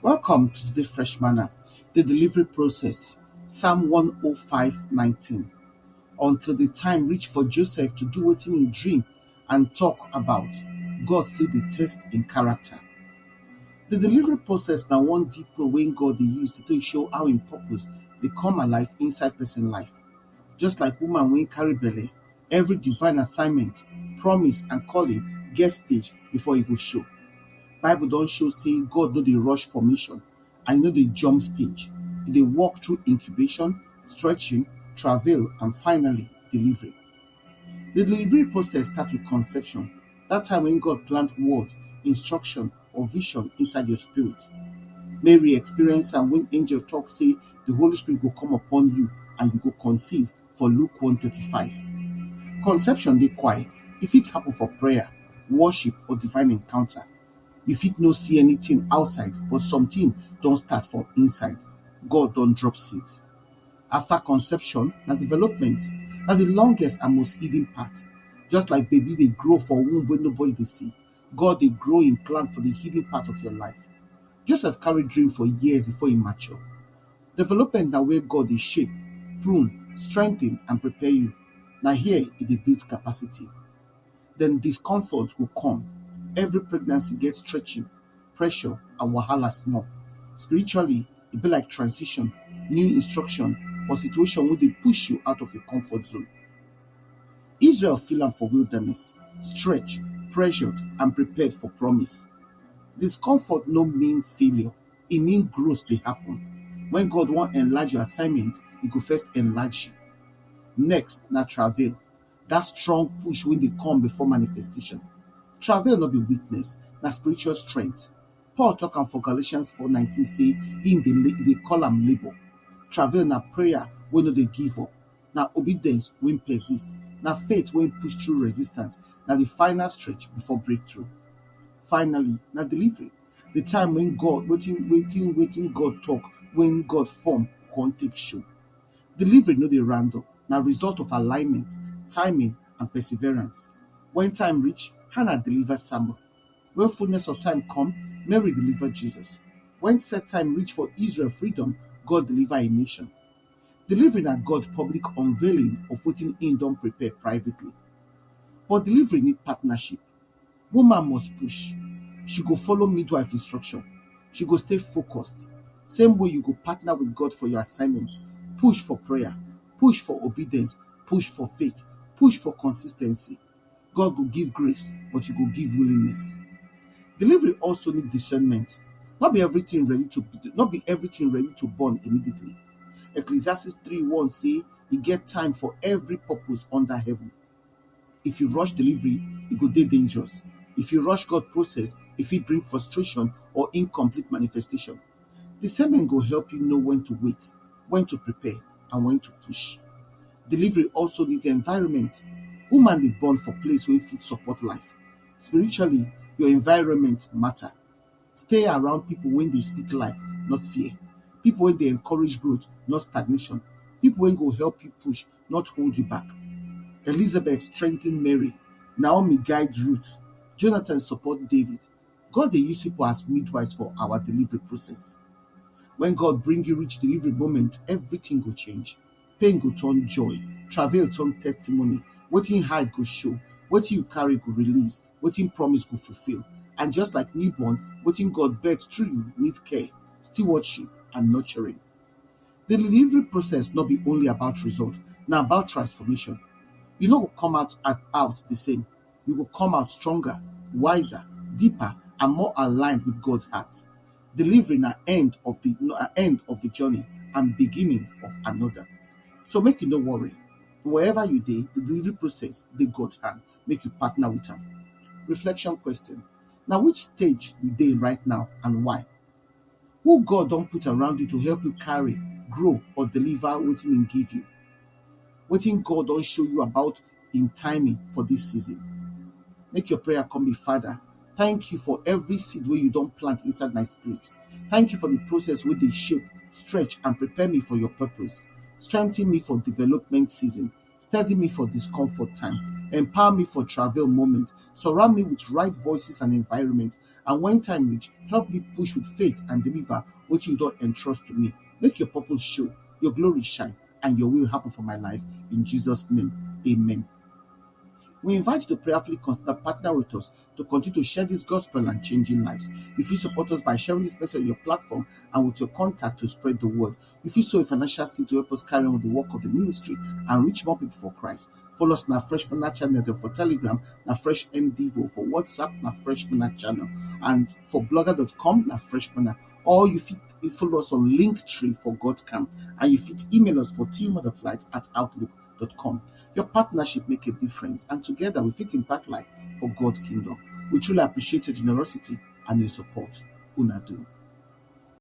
Welcome to the Fresh Manna, the delivery process. Psalm 105:19. Until the time reached for Joseph to do what in dream and talk about, God see the test in character. The delivery process now one deep way when God they use to show how in purpose they come alive inside person life. Just like woman when carry belly, every divine assignment, promise and calling get stage before it will show. Bible don't show say God no dey rush formation and no dey jump stage. E dey walk through incubation, stretching, travail and finally delivery. The delivery process starts with conception. That time when God plant word, instruction or vision inside your spirit. Mary experienced am when angel talk say the Holy Spirit will come upon you and you go conceive for Luke 1:35. Conception dey quiet. E fit happen for prayer, worship or divine encounter. You fit no see anything outside, but something don't start from inside. God don't drop seed. After conception, na development, na the longest and most hidden part. Just like baby they grow for womb wey nobody dey see, God dey grow in plan for the hidden part of your life. Joseph carried dream for years before he mature. Development na where God dey shape, prune, strengthen and prepare you. Na here e dey build capacity. Then discomfort will come. Every pregnancy gets stretching, pressure, and wahala small. Spiritually, it be like transition, new instruction, or situation where they push you out of your comfort zone. Israel feel am for wilderness, stretched, pressured, and prepared for promise. Discomfort no mean failure, it mean growth dey happen. When God want enlarge your assignment, He go first enlarge you. Next, na travail. That strong push when they come before manifestation. Travail not be weakness, na spiritual strength. Paul talk am for Galatians 4:19 say in dey call am labor. Travail na prayer wey no dey give up, na obedience wey persist, na faith wey push through resistance, na the final stretch before breakthrough. Finally, na delivery. The time when God waiting God talk, when God form come take show. Delivery no dey random, na result of alignment, timing and perseverance. When time reach, Hannah delivered Samuel. When fullness of time come, Mary delivered Jesus. When set time reach for Israel freedom, God deliver a nation. Delivery na God public unveiling of wetin He don prepare privately. But delivery need partnership. Woman must push. She go follow midwife instruction. She go stay focused. Same way you go partner with God for your assignment. Push for prayer, push for obedience, push for faith, push for consistency. God will give grace, but you go give willingness. Delivery also need discernment. Not be everything ready to burn immediately. Ecclesiastes 3:1 say you get time for every purpose under heaven. If you rush delivery, it go dey dangerous. If you rush God process, it fit bring frustration or incomplete manifestation. Discernment go help you know when to wait, when to prepare, and when to push. Delivery also needs environment. Woman dey born for place wey fit support life. Spiritually, your environment matter. Stay around people when they speak life, not fear. People when they encourage growth, not stagnation. People when go help you push, not hold you back. Elizabeth strengthened Mary. Naomi guide Ruth. Jonathan support David. God dey use people as midwives for our delivery process. When God bring you reach delivery moment, everything go change. Pain go turn joy, travail turn testimony, wetin hide go show, wetin you carry go release, wetin promise go fulfill. And just like newborn, wetin God birth through you need care, stewardship and nurturing. The delivery process not be only about result, na about transformation. You no go come out the same. You will come out stronger, wiser, deeper, and more aligned with God's heart. Delivery na end of the journey and beginning of another. So make you no worry. Wherever you dey, the delivery process dey God hand. Make you partner with am. Reflection question. Now which stage you dey right now and why? Who God don put around you to help you carry, grow, or deliver wetin He give you? Wetin God don show you about in timing for this season? Make your prayer come be, Father, thank you for every seed wey you don plant inside my spirit. Thank you for the process wey dey shape, stretch, and prepare me for your purpose. Strengthen me for development season. Steady me for discomfort time. Empower me for travel moment. Surround me with right voices and environment. And when time reach, help me push with faith and deliver what you don't entrust to me. Make your purpose show, your glory shine, and your will happen for my life. In Jesus' name, amen. We invite you to prayerfully consider partner with us to continue to share this gospel and changing lives. If you support us by sharing this message on your platform and with your contact to spread the word, if you sow a financial seed to help us carry on with the work of the ministry and reach more people for Christ, follow us na Fresh Manna channel for Telegram, na Fresh MDvo for WhatsApp, na Fresh Manna channel, and for blogger.com, na Fresh Manna. Or you fit follow us on Linktree for God Camp, and you fit email us for tmotherflight@outlook.com. Your partnership make a difference, and together we fit impact life for God's kingdom. We truly appreciate your generosity and your support. Una do.